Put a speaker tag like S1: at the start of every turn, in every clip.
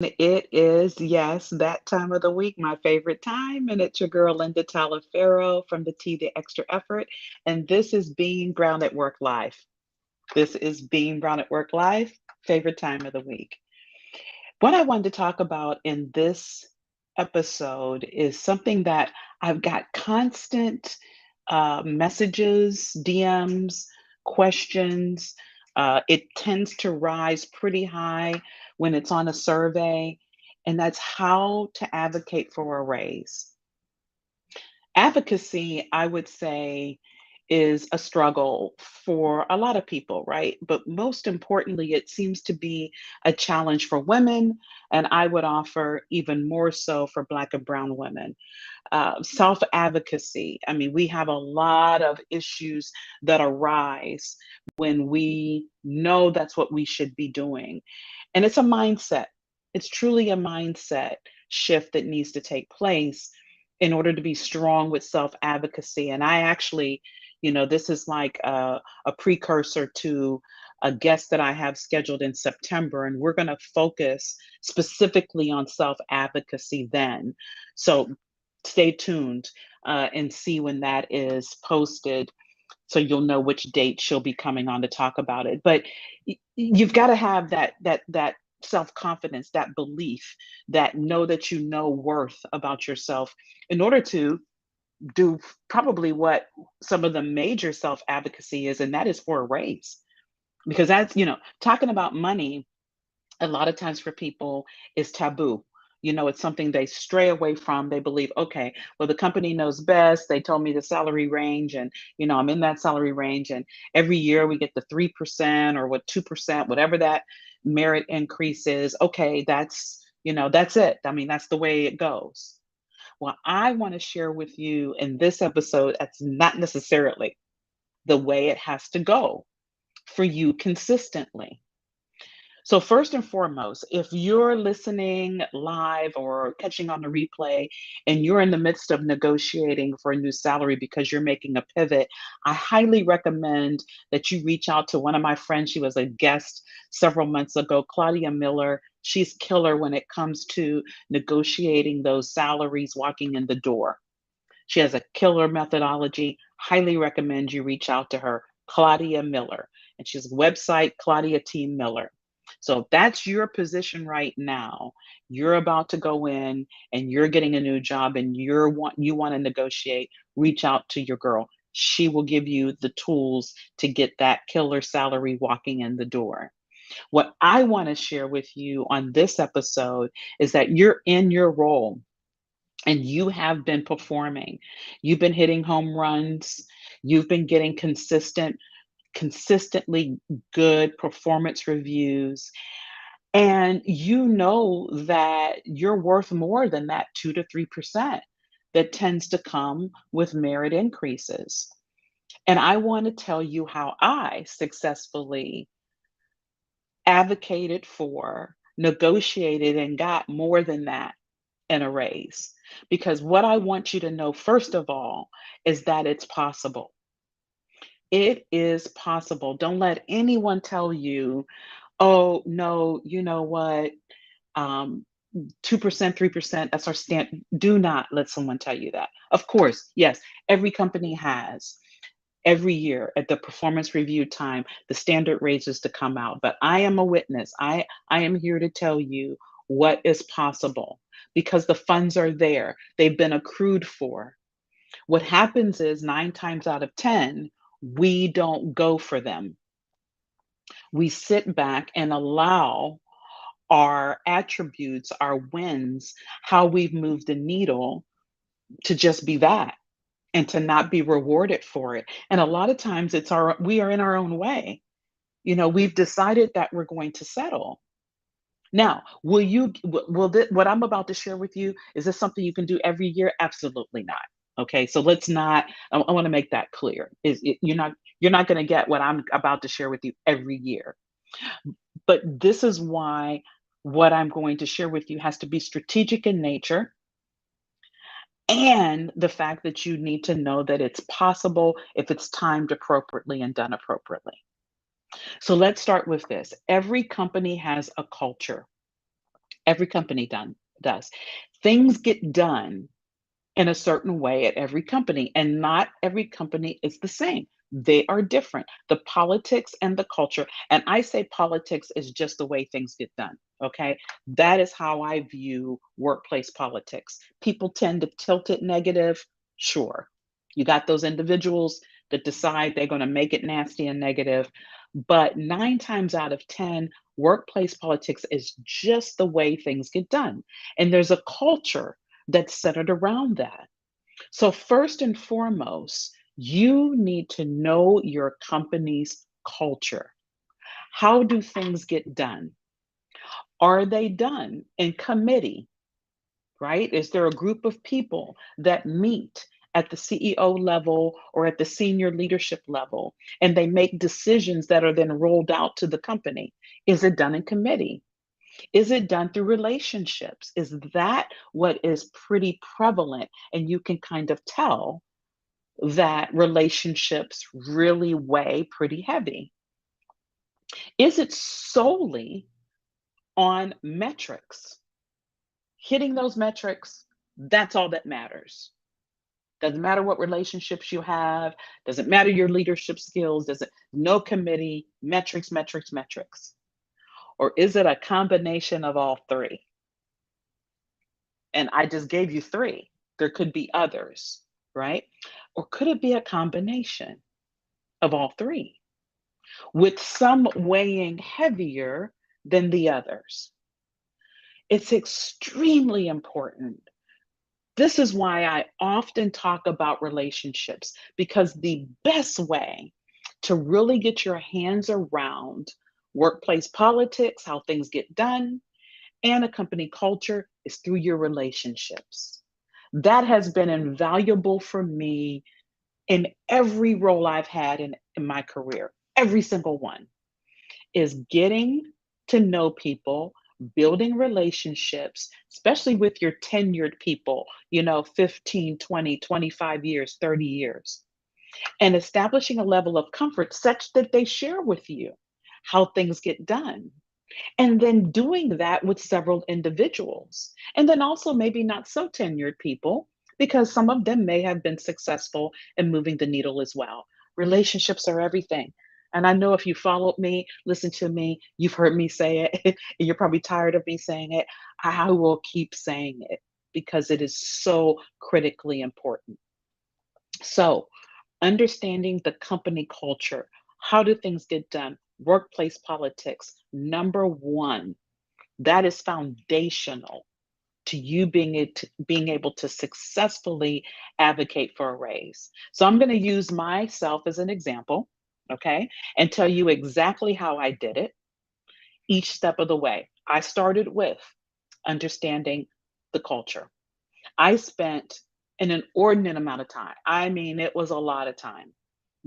S1: It is, yes, that time of the week, my favorite time, and it's your girl Linda Talaferro from the T the Extra Effort, and this is Being Brown at Work Live. This is Being Brown at Work Live, favorite time of the week. What I wanted to talk about in this episode is something that I've got constant messages, DMs, questions. It tends to rise pretty high when it's on a survey, and that's how to advocate for a raise. Advocacy, I would say, is a struggle for a lot of people, right? But most importantly, it seems to be a challenge for women, and I would offer even more so for Black and Brown women. Self advocacy, I mean, we have a lot of issues that arise when we know that's what we should be doing. And it's a mindset, it's truly a mindset shift that needs to take place in order to be strong with self advocacy. And I actually, this is like a precursor to a guest that I have scheduled in September, and we're going to focus specifically on self advocacy then. So stay tuned and see when that is posted so you'll know which date she'll be coming on to talk about it. But you've got to have that self-confidence, that belief, that know that you know worth about yourself in order to do probably what some of the major self-advocacy is, and that is for a raise. Because that's, talking about money a lot of times for people is taboo. It's something they stray away from. They believe, okay, well, the company knows best. They told me the salary range, and I'm in that salary range. And every year we get the 3% or what 2%, whatever that merit increase is. Okay, that's it. I mean, that's the way it goes. Well, I want to share with you in this episode that's not necessarily the way it has to go for you consistently. So, first and foremost, if you're listening live or catching on the replay and you're in the midst of negotiating for a new salary because you're making a pivot, I highly recommend that you reach out to one of my friends. She was a guest several months ago, Claudia Miller. She's killer when it comes to negotiating those salaries walking in the door. She has a killer methodology. Highly recommend you reach out to her, Claudia Miller. And she's website Claudia T. Miller. So if that's your position right now, you're about to go in and you're getting a new job and you want to negotiate, reach out to your girl. She will give you the tools to get that killer salary walking in the door. What I want to share with you on this episode is that you're in your role and you have been performing. You've been hitting home runs. You've been getting consistently good performance reviews. And you know that you're worth more than that 2 to 3% that tends to come with merit increases. And I want to tell you how I successfully advocated for, negotiated, and got more than that in a raise. Because what I want you to know, first of all, is that it's possible. It is possible. Don't let anyone tell you, oh, no, you know what? Um, 2%, 3%, that's our stand. Do not let someone tell you that. Of course, yes, every company has every year at the performance review time the standard raises to come out, but I am a witness. I am here to tell you what is possible because the funds are there. They've been accrued for. What happens is 9 times out of 10 we don't go for them. We sit back and allow our attributes, our wins, how we've moved the needle to just be that and to not be rewarded for it. And a lot of times we are in our own way. We've decided that we're going to settle. Now, what I'm about to share with you, is this something you can do every year? Absolutely not. Okay, so let's not. I want to make that clear. You're not going to get what I'm about to share with you every year. But this is why what I'm going to share with you has to be strategic in nature, and the fact that you need to know that it's possible if it's timed appropriately and done appropriately. So let's start with this. Every company has a culture. Every company does. Things get done in a certain way at every company, and not every company is the same. They are different. The politics and the culture, and I say politics is just the way things get done. Okay. That is how I view workplace politics. People tend to tilt it negative. Sure. You got those individuals that decide they're going to make it nasty and negative. But 9 times out of 10, workplace politics is just the way things get done. And there's a culture that's centered around that. So, first and foremost, you need to know your company's culture. How do things get done? Are they done in committee, right? Is there a group of people that meet at the CEO level or at the senior leadership level and they make decisions that are then rolled out to the company? Is it done in committee? Is it done through relationships? Is that what is pretty prevalent? And you can kind of tell that relationships really weigh pretty heavy. Is it solely on metrics? Hitting those metrics, that's all that matters. Doesn't matter what relationships you have, doesn't matter your leadership skills, doesn't no committee, metrics, metrics, metrics. Or is it a combination of all three? And I just gave you three. There could be others, right? Or could it be a combination of all three, with some weighing heavier than the others? It's extremely important. This is why I often talk about relationships, because the best way to really get your hands around workplace politics, how things get done, and a company culture is through your relationships. That has been invaluable for me in every role I've had in my career. Every single one is getting to know people, building relationships, especially with your tenured people, 15, 20, 25 years, 30 years, and establishing a level of comfort such that they share with you how things get done. And then doing that with several individuals. And then also maybe not so tenured people, because some of them may have been successful in moving the needle as well. Relationships are everything. And I know if you followed me, listen to me, you've heard me say it, and you're probably tired of me saying it. I will keep saying it because it is so critically important. So, understanding the company culture, how do things get done? Workplace politics, number one, that is foundational to you being able to successfully advocate for a raise. So I'm going to use myself as an example, okay, and tell you exactly how I did it each step of the way. I started with understanding the culture. I spent an inordinate amount of time. I mean, it was a lot of time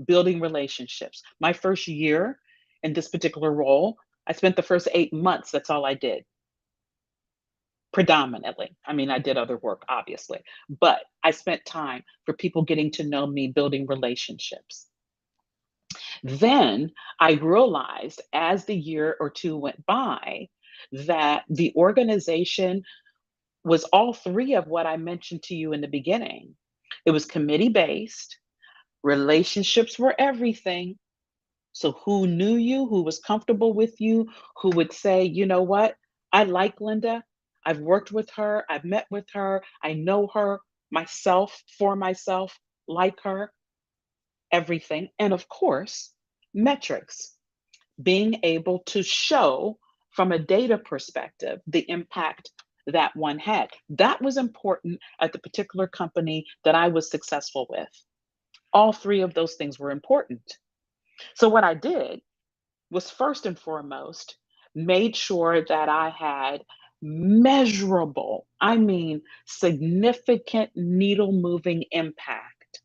S1: building relationships. My first year in this particular role, I spent the first 8 months, that's all I did predominantly. I mean, I did other work, obviously, but I spent time for people getting to know me, building relationships. Then I realized as the year or two went by that the organization was all three of what I mentioned to you in the beginning. It was committee based, relationships were everything. So, who knew you, who was comfortable with you, who would say, you know what, I like Linda. I've worked with her, I've met with her, I know her myself, for myself, like her, everything. And of course, metrics, being able to show from a data perspective the impact that one had. That was important at the particular company that I was successful with. All three of those things were important. So, what I did was first and foremost made sure that I had measurable, I mean, significant needle moving impact.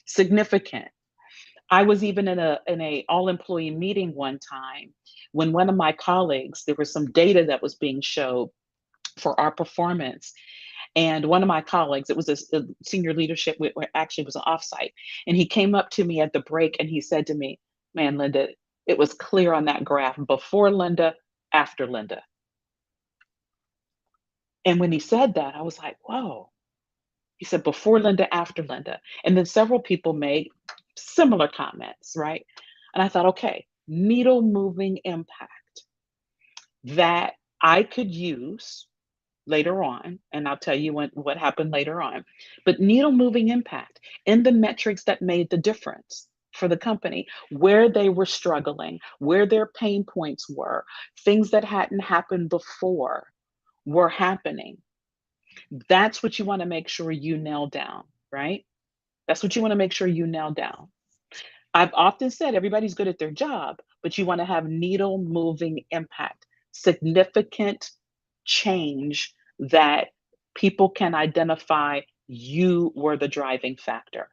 S1: Significant. I was even in a all employee meeting one time when one of my colleagues, there was some data that was being showed for our performance. And one of my colleagues, it was a senior leadership, actually was an offsite. And he came up to me at the break and he said to me, man, Linda, it was clear on that graph before Linda, after Linda. And when he said that, I was like, whoa. He said, before Linda, after Linda. And then several people made similar comments, right? And I thought, okay, needle moving impact that I could use later on, and I'll tell you what happened later on. But needle moving impact in the metrics that made the difference for the company, where they were struggling, where their pain points were, things that hadn't happened before were happening. That's what you want to make sure you nail down, right? That's what you want to make sure you nail down. I've often said everybody's good at their job, but you want to have needle moving impact, significant change that people can identify you were the driving factor.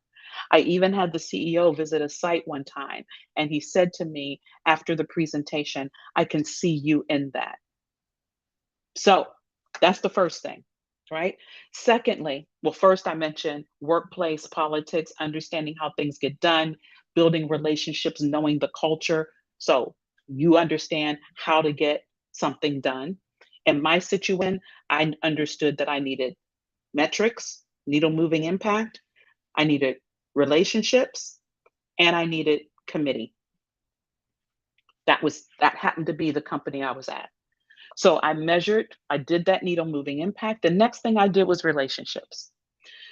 S1: I even had the CEO visit a site one time, and he said to me after the presentation, I can see you in that. So that's the first thing, right? Secondly, well, first I mentioned workplace politics, understanding how things get done, building relationships, knowing the culture. So you understand how to get something done. In my situation, I understood that I needed metrics, needle moving impact, I needed relationships, and I needed committee. That happened to be the company I was at. So I measured, I did that needle moving impact. The next thing I did was relationships.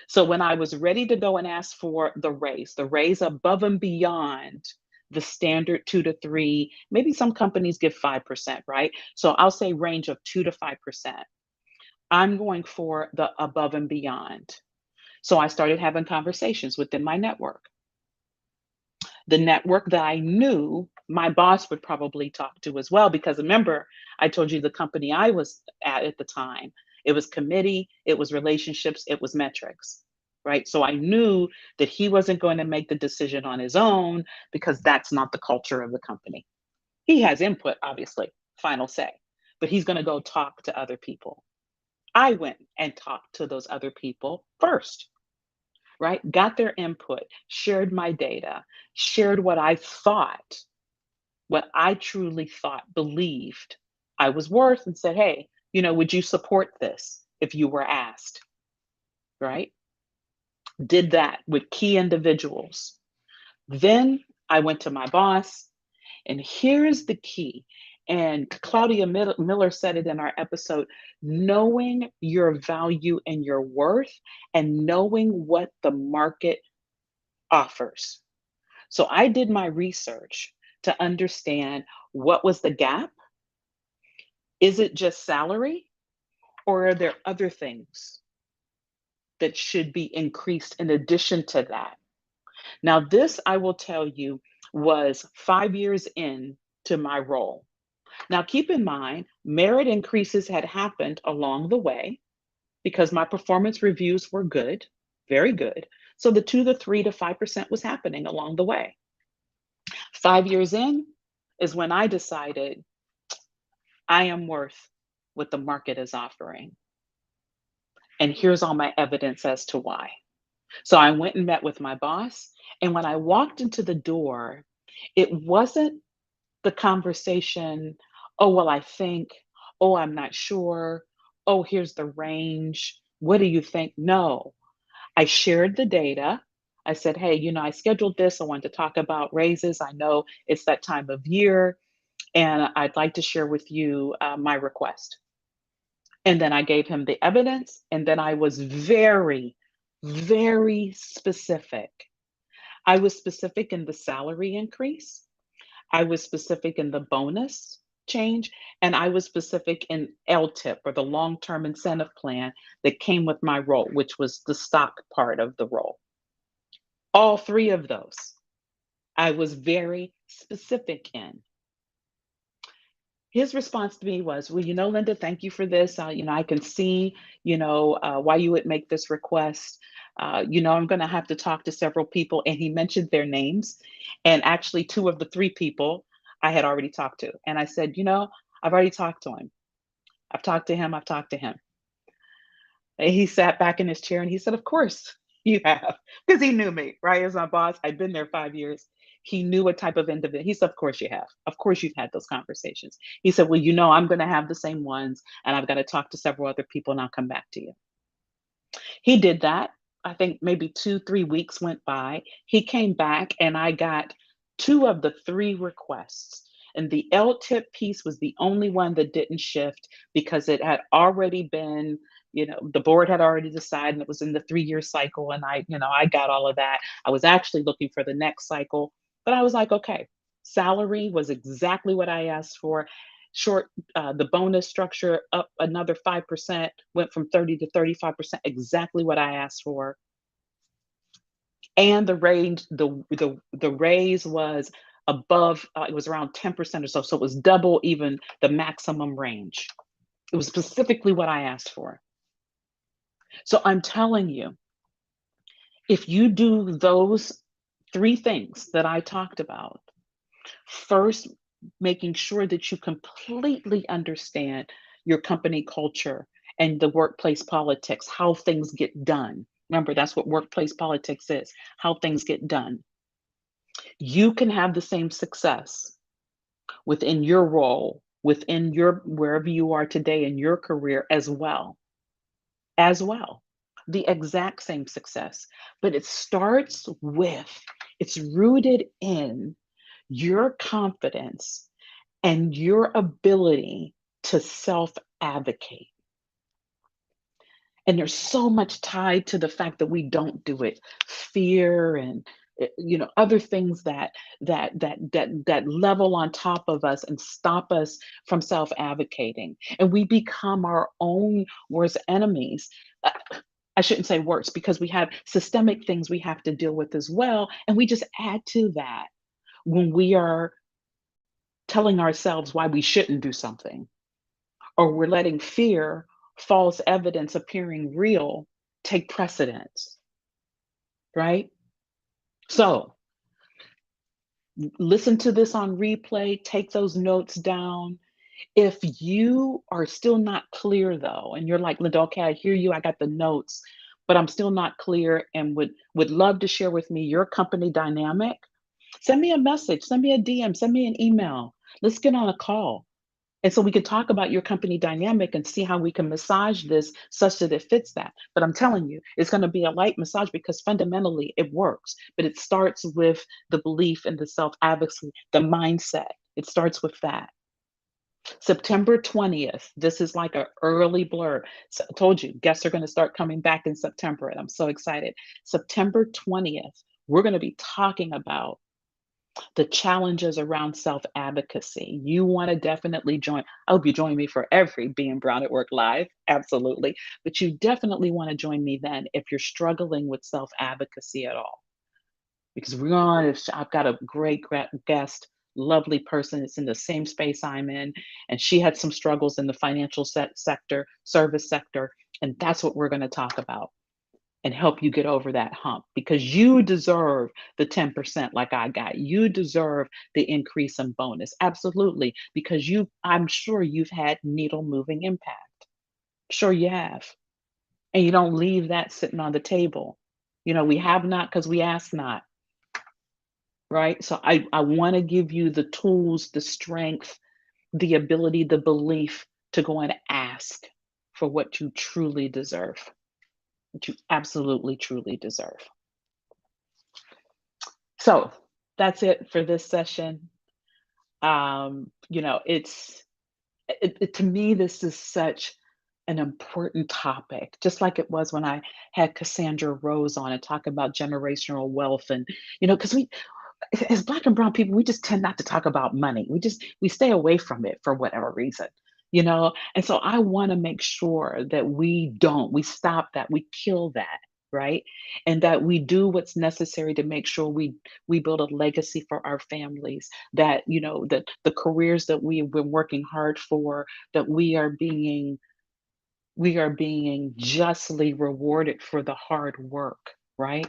S1: So when I was ready to go and ask for the raise above and beyond the standard 2 to 3, maybe some companies give 5%, right? So I'll say range of 2 to 5%. I'm going for the above and beyond. So I started having conversations within my network, the network that I knew my boss would probably talk to as well. Because remember, I told you the company I was at the time, it was committee, it was relationships, it was metrics, right? So I knew that he wasn't going to make the decision on his own because that's not the culture of the company. He has input, obviously, final say, but he's going to go talk to other people. I went and talked to those other people first, right? Got their input, shared my data, shared what I truly thought, believed I was worth, and said, hey, would you support this if you were asked, right? Did that with key individuals. Then I went to my boss, and here's the key. And Claudia Miller said it in our episode, knowing your value and your worth, and knowing what the market offers. So I did my research to understand what was the gap. Is it just salary, or are there other things that should be increased in addition to that? Now, this I will tell you was 5 years in to my role. Now, keep in mind, merit increases had happened along the way because my performance reviews were good, very good. So the 2 to 3 to 5% was happening along the way. 5 years in is when I decided I am worth what the market is offering. And here's all my evidence as to why. So I went and met with my boss. And when I walked into the door, it wasn't the conversation, oh, well, I think, oh, I'm not sure, oh, here's the range. What do you think? No, I shared the data. I said, hey, I scheduled this. I wanted to talk about raises. I know it's that time of year, and I'd like to share with you my request. And then I gave him the evidence, and then I was very, very specific. I was specific in the salary increase, I was specific in the bonus change, and I was specific in LTIP, or the long-term incentive plan that came with my role, which was the stock part of the role. All three of those, I was very specific in. His response to me was, well, Linda, thank you for this. I can see, why you would make this request. I'm going to have to talk to several people. And he mentioned their names. And actually, two of the three people I had already talked to. And I said, I've already talked to him. I've talked to him. I've talked to him. And he sat back in his chair and he said, of course you have, because he knew me, right? As my boss, I'd been there 5 years. He knew what type of individual. He said, of course you have. Of course you've had those conversations. He said, well, I'm going to have the same ones and I've got to talk to several other people and I'll come back to you. He did that. I think maybe 2, 3 weeks went by. He came back and I got 2 of the 3 requests. And the LTIP piece was the only one that didn't shift because it had already been, the board had already decided and it was in the 3-year cycle. And I got all of that. I was actually looking for the next cycle, but I was like, okay, salary was exactly what I asked for. The bonus structure up another 5%, went from 30 to 35%, exactly what I asked for. And the range, the raise was above, it was around 10% or so. So it was double even the maximum range. It was specifically what I asked for. So I'm telling you, if you do those 3 things that I talked about, first, making sure that you completely understand your company culture and the workplace politics, how things get done. Remember, that's what workplace politics is, how things get done. You can have the same success within your role, within your wherever you are today in your career as well. As well. The exact same success. But it's rooted in your confidence and your ability to self advocate. And there's so much tied to the fact that we don't do it. Fear and other things that level on top of us and stop us from self advocating, and we become our own worst enemies. Uh, I shouldn't say worse because we have systemic things we have to deal with as well, and we just add to that when we are telling ourselves why we shouldn't do something, or we're letting fear, false evidence appearing real, take precedence, right? So listen to this on replay, take those notes down. If you are still not clear though, and you're like, Linda, okay, I hear you, I got the notes, but I'm still not clear and would love to share with me your company dynamic, send me a message, send me a DM, send me an email. Let's get on a call. And so we can talk about your company dynamic and see how we can massage this such that it fits that. But I'm telling you, it's going to be a light massage because fundamentally it works. But it starts with the belief and the self advocacy, the mindset. It starts with that. September 20th, this is like an early blurb. So I told you, guests are going to start coming back in September, and I'm so excited. September 20th, we're going to be talking about the challenges around self advocacy. You want to definitely join. I hope you join me for every Being Brown at Work Live, absolutely. But you definitely want to join me then if you're struggling with self advocacy at all. Because I've got a great guest, lovely person. It's in the same space I'm in. And she had some struggles in the financial sector, service sector. And that's what we're going to talk about and help you get over that hump because you deserve the 10% like I got. You deserve the increase in bonus. Absolutely. Because I'm sure you've had needle moving impact. Sure you have. And you don't leave that sitting on the table. We have not because we ask not. Right. So I want to give you the tools, the strength, the ability, the belief to go and ask for what you truly deserve, what you absolutely, truly deserve. So that's it for this session. To me, this is such an important topic, just like it was when I had Cassandra Rose on and talk about generational wealth. And, because as Black and Brown people, we just tend not to talk about money. We stay away from it for whatever reason. And so I want to make sure that we stop that, we kill that, right? And that we do what's necessary to make sure we build a legacy for our families, that that the careers that we've been working hard for, that we are being justly rewarded for the hard work, right?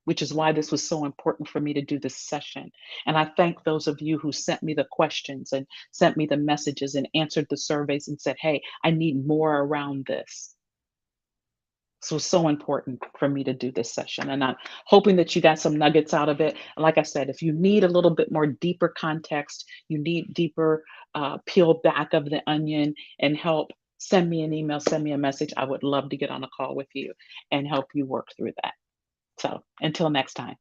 S1: Which is why this was so important for me to do this session. And I thank those of you who sent me the questions and sent me the messages and answered the surveys and said, hey, I need more around this. So it's so important for me to do this session, and I'm hoping that you got some nuggets out of it. Like I said, if you need a little bit more deeper context, you need deeper peel back of the onion and help, send me an email, send me a message. I would love to get on a call with you and help you work through that. So until next time.